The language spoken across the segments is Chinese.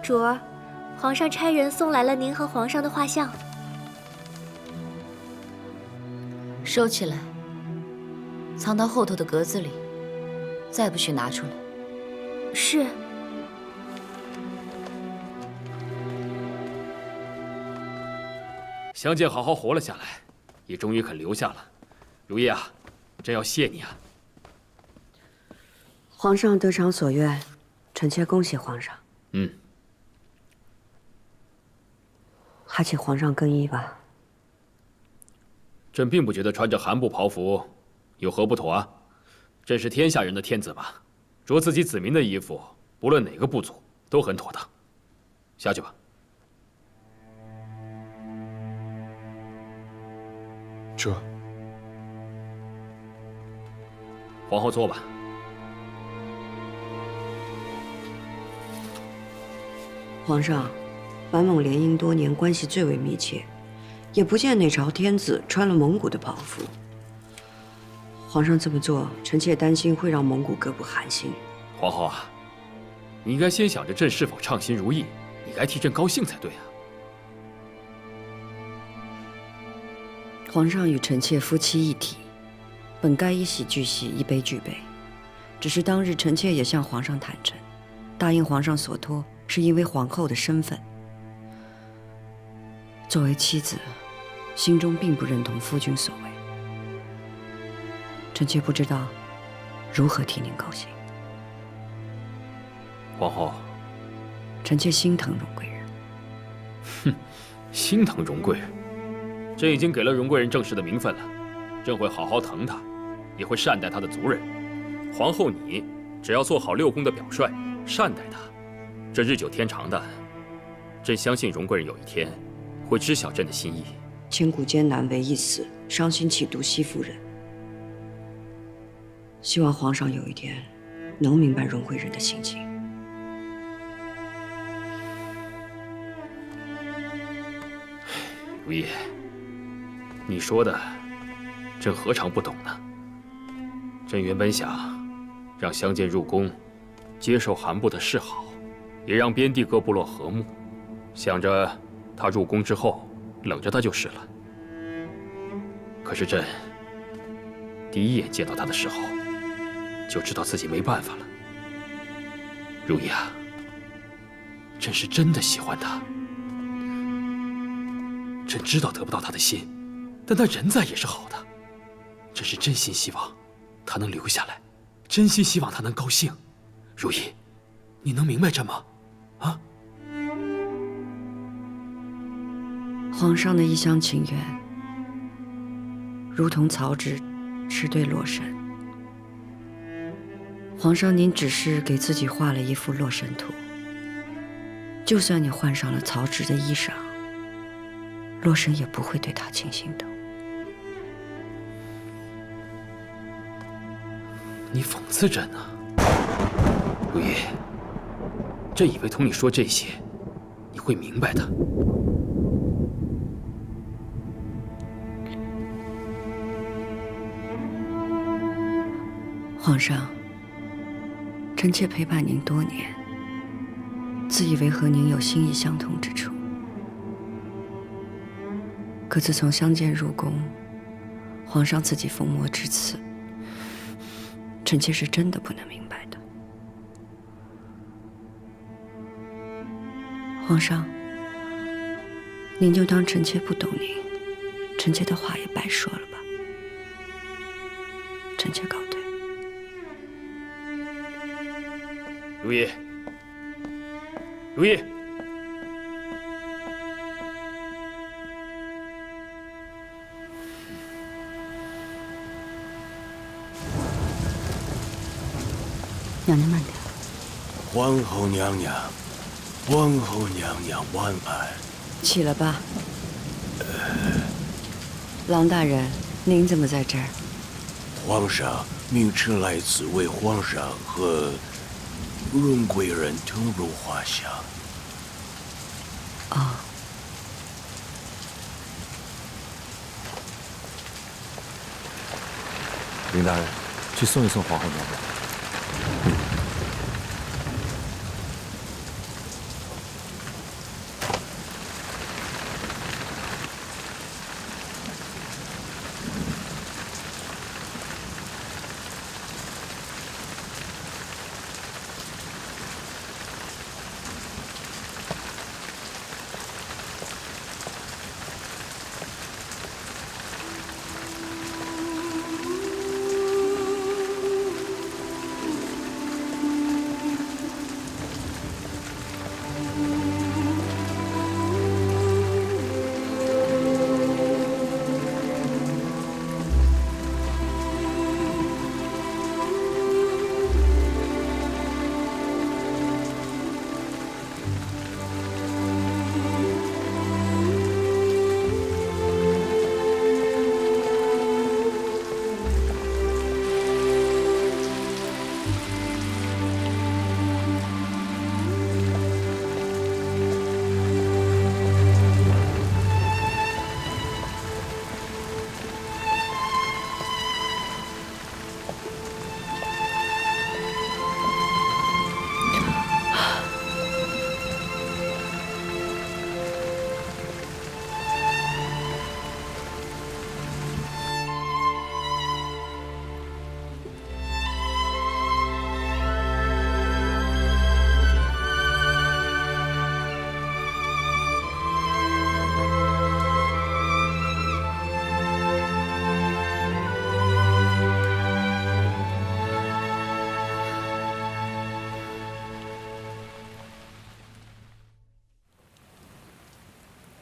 主儿，皇上差人送来了您和皇上的画像。收起来，藏到后头的格子里，再不许拿出来。是。相见好好活了下来，也终于肯留下了。如意啊，真要谢你啊！皇上得偿所愿，臣妾恭喜皇上。还请皇上更衣吧。朕并不觉得穿着寒布袍服有何不妥啊。朕是天下人的天子吧，着自己子民的衣服，不论哪个部族都很妥当。下去吧。这，皇后坐吧。皇上，满蒙联姻多年，关系最为密切，也不见哪朝天子穿了蒙古的袍服。皇上这么做，臣妾担心会让蒙古各部寒心。皇后啊，你应该先想着朕是否畅心如意，你该替朕高兴才对啊。皇上与臣妾夫妻一体，本该一喜俱喜，一悲俱悲。只是当日臣妾也向皇上坦诚，答应皇上所托，是因为皇后的身份。作为妻子，心中并不认同夫君所为。臣妾不知道如何替您高兴。皇后，臣妾心疼荣贵人。哼，心疼荣贵人。朕已经给了荣贵人正式的名分了，朕会好好疼她，也会善待她的族人。皇后你只要做好六宫的表率，善待她，这日久天长的，朕相信荣贵人有一天会知晓朕的心意。千古艰难为一死，伤心岂独惜夫人。希望皇上有一天能明白荣贵人的心情。如意，你说的，朕何尝不懂呢？朕原本想让相见入宫，接受韩部的示好，也让边地各部落和睦，想着他入宫之后冷着他就是了。可是朕第一眼见到他的时候，就知道自己没办法了。如意啊，朕是真的喜欢他。朕知道得不到他的心，但他人在也是好的。朕是真心希望他能留下来，真心希望他能高兴。如意，你能明白朕吗？啊！皇上的一厢情愿，如同曹植诗对洛神。皇上，您只是给自己画了一幅洛神图。就算你换上了曹植的衣裳，洛神也不会对他倾心的。你讽刺朕啊，如意。朕以为同你说这些，你会明白的。皇上，臣妾陪伴您多年，自以为和您有心意相通之处。可自从相见入宫，皇上自己封魔至此，臣妾是真的不能明白的。皇上，您就当臣妾不懂您，臣妾的话也白说了吧。臣妾告退。如意，如意。娘娘慢点。皇后娘娘，皇后娘娘晚安。起了吧。郎大人，您怎么在这儿？皇上命臣来此为皇上和荣贵人腾入画像。哦。林大人，去送一送皇后娘娘。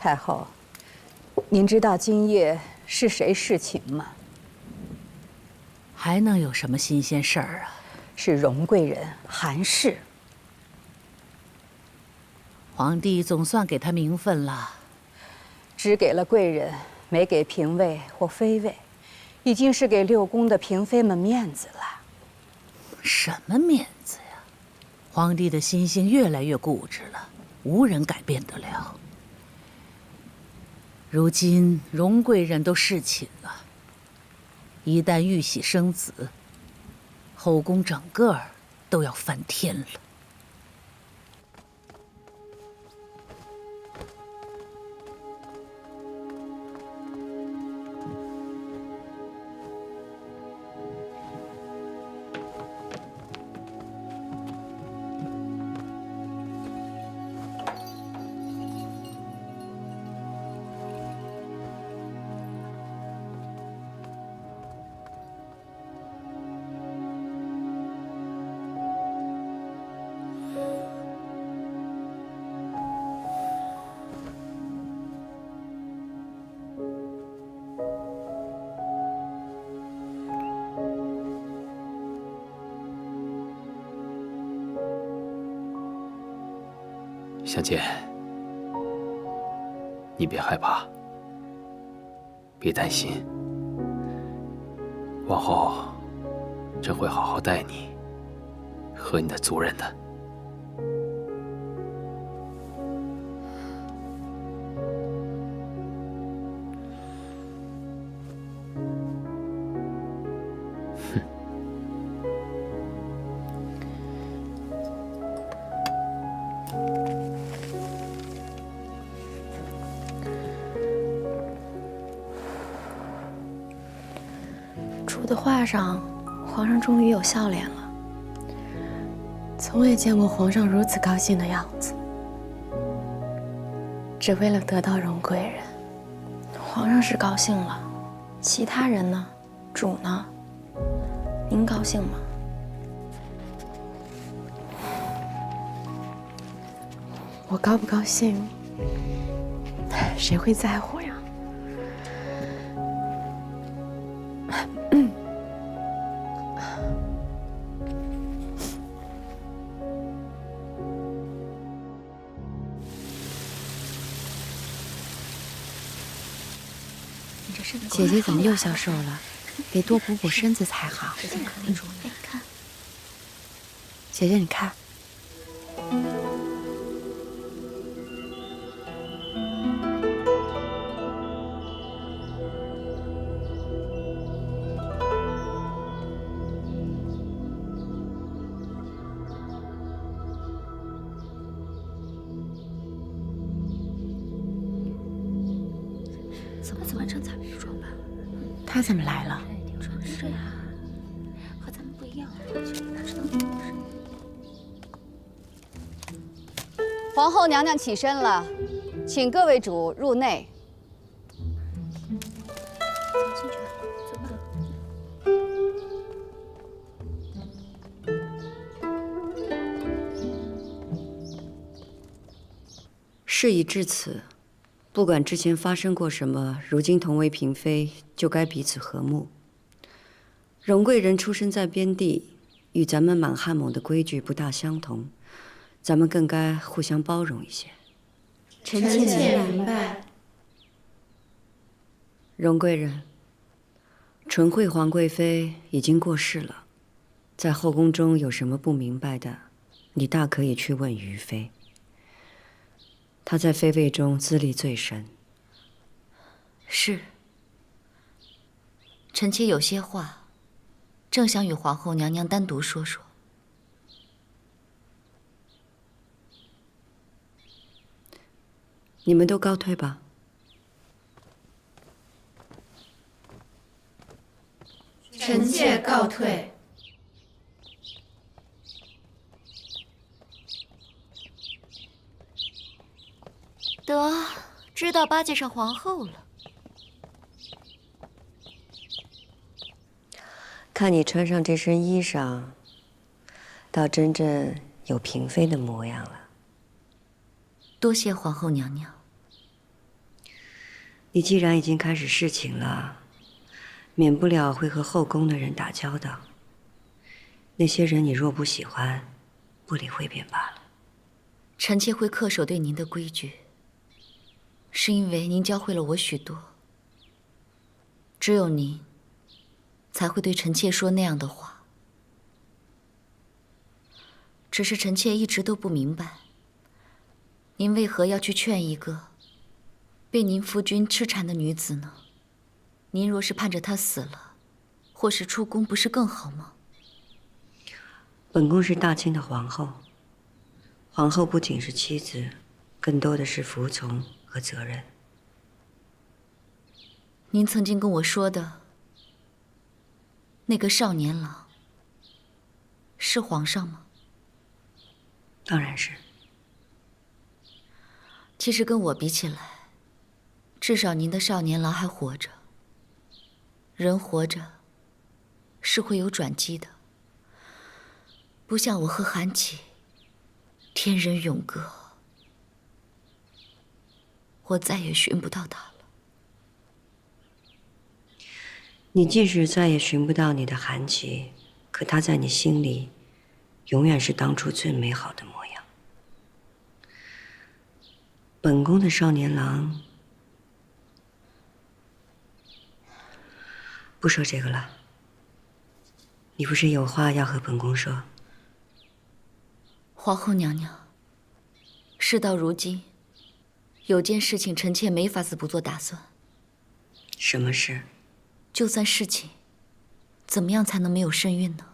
太后，您知道今夜是谁侍寝吗？还能有什么新鲜事儿啊？是荣贵人韩氏。皇帝总算给他名分了，只给了贵人，没给嫔位或妃位，已经是给六宫的嫔妃们面子了。什么面子呀？皇帝的心性越来越固执了，无人改变得了。如今荣贵人都侍寝了，一旦玉玺生子，后宫整个都要翻天了。相见，你别害怕，别担心，往后朕会好好待你和你的族人的。主的话上，皇上终于有笑脸了。从未见过皇上如此高兴的样子。只为了得到荣贵人，皇上是高兴了，其他人呢？主呢？您高兴吗？我高不高兴，谁会在乎呀？姐姐怎么又消瘦了？得多补补身子才好。姐姐，你看。怎么正彩的装扮？他怎么来了？穿这样，和咱们不一样。哪知道你是？皇后娘娘起身了，请各位主入内。走进去，走吧。事已至此，不管之前发生过什么，如今同为嫔妃，就该彼此和睦。荣贵人出生在边地，与咱们满汉蒙的规矩不大相同，咱们更该互相包容一些。臣妾明白。荣贵人，纯惠皇贵妃已经过世了，在后宫中有什么不明白的，你大可以去问于妃。她在妃位中资历最深。是，臣妾有些话，正想与皇后娘娘单独说说。你们都告退吧。臣妾告退。得，知道巴结上皇后了。看你穿上这身衣裳，倒真正有嫔妃的模样了。多谢皇后娘娘。你既然已经开始侍寝了，免不了会和后宫的人打交道。那些人你若不喜欢，不理会便罢了。臣妾会恪守对您的规矩，是因为您教会了我许多。只有您，才会对臣妾说那样的话。只是臣妾一直都不明白，您为何要去劝一个被您夫君痴缠的女子呢？您若是盼着她死了，或是出宫，不是更好吗？本宫是大清的皇后，皇后不仅是妻子，更多的是服从和责任。您曾经跟我说的那个少年郎，是皇上吗？当然是。其实跟我比起来，至少您的少年郎还活着。人活着是会有转机的，不像我和韩琦，天人永隔，我再也寻不到他了。你即使再也寻不到你的韩琦，可他在你心里，永远是当初最美好的模样。本宫的少年郎，不说这个了。你不是有话要和本宫说？皇后娘娘，事到如今，有件事情臣妾没法子不做打算。什么事？就算侍寝，怎么样才能没有身孕呢？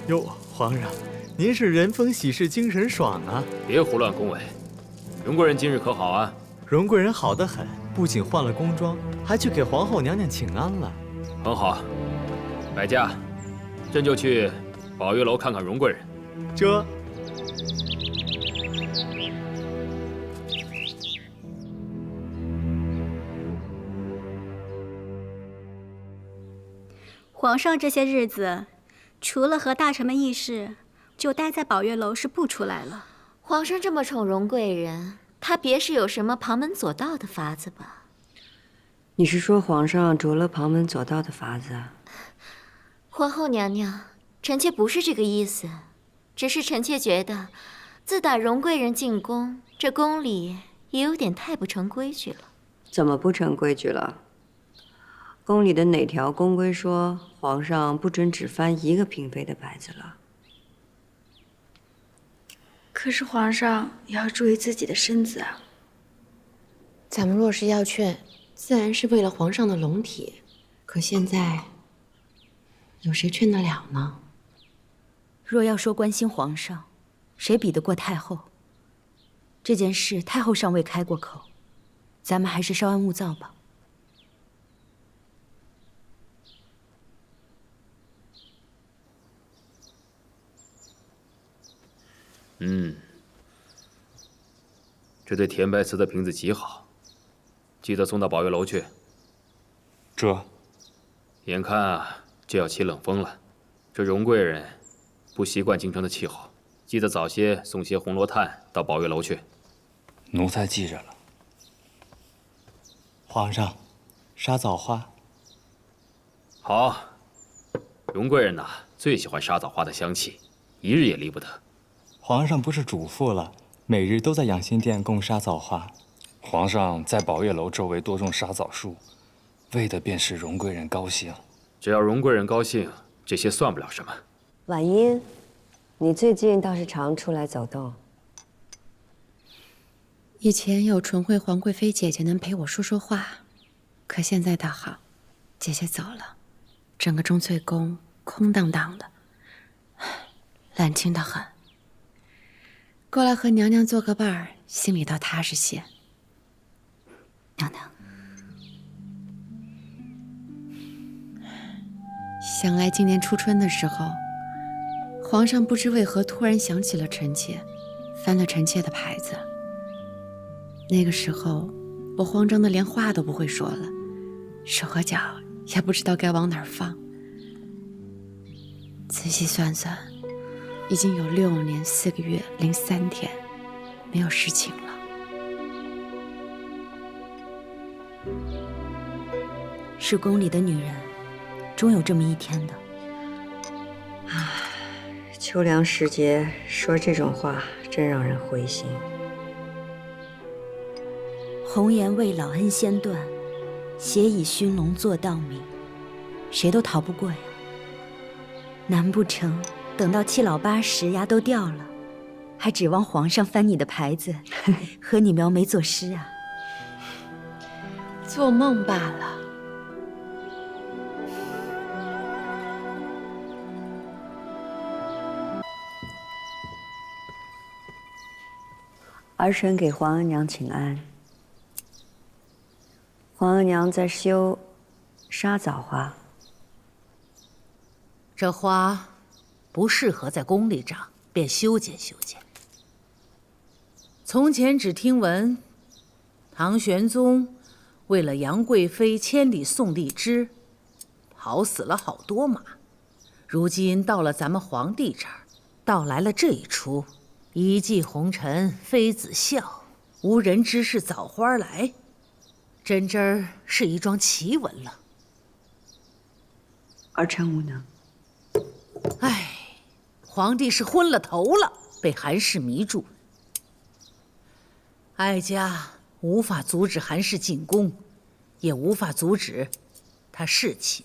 哟，皇上，您是人逢喜事精神爽啊！别胡乱恭维。荣贵人今日可好啊？荣贵人好得很，不仅换了宫装，还去给皇后娘娘请安了。很好，百家，朕就去宝月楼看看荣贵人。这。皇上这些日子，除了和大臣们议事，就待在宝月楼，是不出来了。皇上这么宠荣贵人，他别是有什么旁门左道的法子吧？你是说皇上着了旁门左道的法子啊？皇后娘娘，臣妾不是这个意思，只是臣妾觉得，自打荣贵人进宫，这宫里也有点太不成规矩了。怎么不成规矩了？宫里的哪条宫规说皇上不准只翻一个嫔妃的牌子了？可是皇上也要注意自己的身子啊。咱们若是要劝，自然是为了皇上的龙体。可现在，有谁劝得了呢？若要说关心皇上，谁比得过太后？这件事太后尚未开过口，咱们还是稍安勿躁吧。这对甜白瓷的瓶子极好，记得送到宝月楼去。这，眼看啊就要起冷风了，这荣贵人不习惯京城的气候，记得早些送些红罗炭到宝月楼去。奴才记着了。皇上，沙枣花。好，荣贵人呐，最喜欢沙枣花的香气，一日也离不得。皇上不是嘱咐了，每日都在养心殿供沙枣花。皇上在宝月楼周围多种沙枣树，为的便是荣贵人高兴。只要荣贵人高兴，这些算不了什么。婉音，你最近倒是常出来走动。以前有纯惠皇贵妃姐姐能陪我说说话，可现在倒好，姐姐走了，整个钟粹宫空荡荡的，冷清得很。过来和娘娘做个伴儿，心里倒踏实些。娘娘，想来今年初春的时候，皇上不知为何突然想起了臣妾，翻了臣妾的牌子。那个时候，我慌张的连话都不会说了，手和脚也不知道该往哪儿放。仔细算算，已经有6年4个月零3天没有侍寝了。是宫里的女人，终有这么一天的。秋凉时节说这种话，真让人灰心。红颜未老恩先断，血以熏笼做道明，谁都逃不过呀。难不成等到7老8十牙都掉了，还指望皇上翻你的牌子，和你描眉作诗啊？做梦罢了。儿臣给皇额娘请安。皇额娘在修沙枣花。这花不适合在宫里长，便修剪修剪。从前只听闻，唐玄宗为了杨贵妃千里送荔枝，跑死了好多马。如今到了咱们皇帝这儿，倒来了这一出。一骑红尘妃子笑，无人知是枣花来。真真是一桩奇闻了。儿臣无能。唉，皇帝是昏了头了，被韩氏迷住。哀家无法阻止韩氏进宫，也无法阻止他侍寝。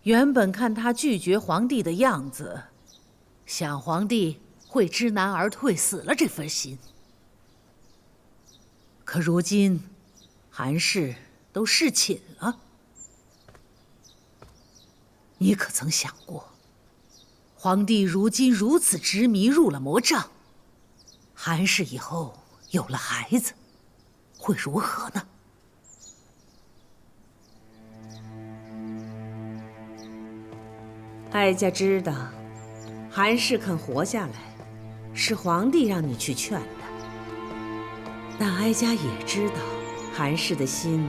原本看他拒绝皇帝的样子，想皇帝会知难而退，死了这份心。可如今，韩氏都侍寝了，你可曾想过，皇帝如今如此执迷，入了魔障，韩氏以后有了孩子，会如何呢？哀家知道，韩氏肯活下来，是皇帝让你去劝的。但哀家也知道，韩氏的心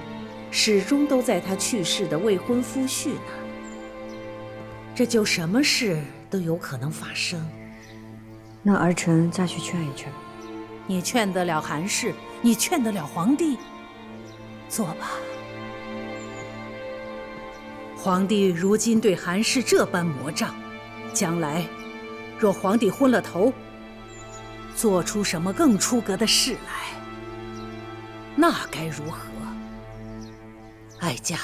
始终都在他去世的未婚夫婿那儿，这就什么事都有可能发生。那儿臣再去劝一劝。你劝得了韩氏，你劝得了皇帝？做吧。皇帝如今对韩氏这般魔障，将来若皇帝昏了头，做出什么更出格的事来，那该如何？哀家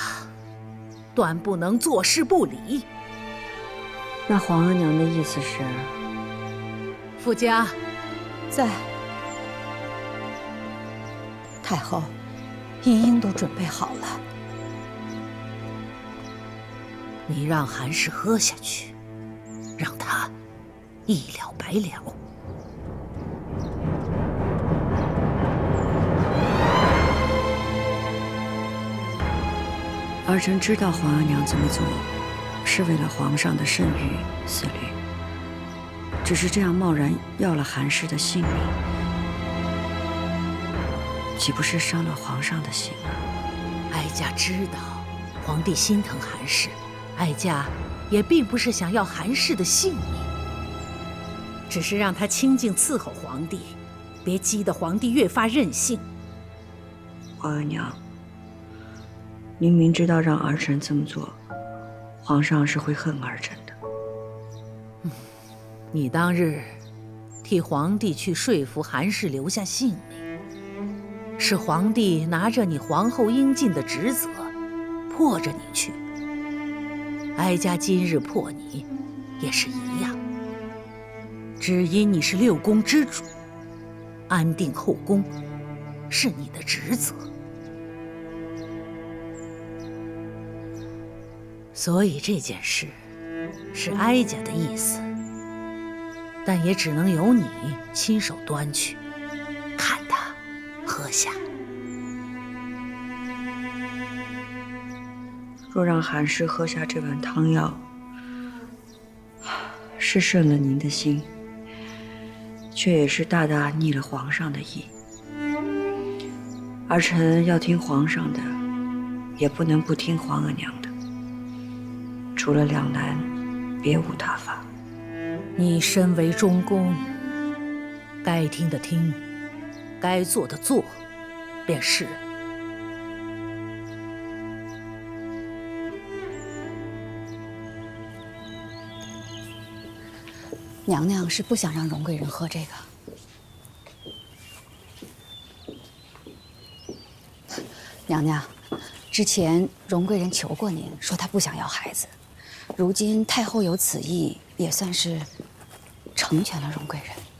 断不能坐视不理。那皇额娘的意思是？傅家在。太后，医婴都准备好了。你让韩氏喝下去，让他一了百了。儿臣知道皇额娘这么做，是为了皇上的圣誉思虑。只是这样贸然要了韩氏的性命，岂不是伤了皇上的心啊？哀家知道，皇帝心疼韩氏，哀家也并不是想要韩氏的性命，只是让他清静伺候皇帝，别激得皇帝越发任性。皇额娘，您明知道让儿臣这么做，皇上是会恨儿臣的。你当日替皇帝去说服韩氏留下性命，是皇帝拿着你皇后应尽的职责，迫着你去。哀家今日迫你，也是一样。只因你是6宫之主，安定后宫是你的职责，所以这件事是哀家的意思。但也只能由你亲手端去，看他喝下。若让韩氏喝下这碗汤药，是顺了您的心，却也是大大逆了皇上的意。儿臣要听皇上的，也不能不听皇额娘的。除了两难，别无他法。你身为中宫，该听的听，该做的做，便是。娘娘是不想让荣贵人喝这个。娘娘，之前荣贵人求过您，说她不想要孩子，如今太后有此意，也算是成全了荣贵人。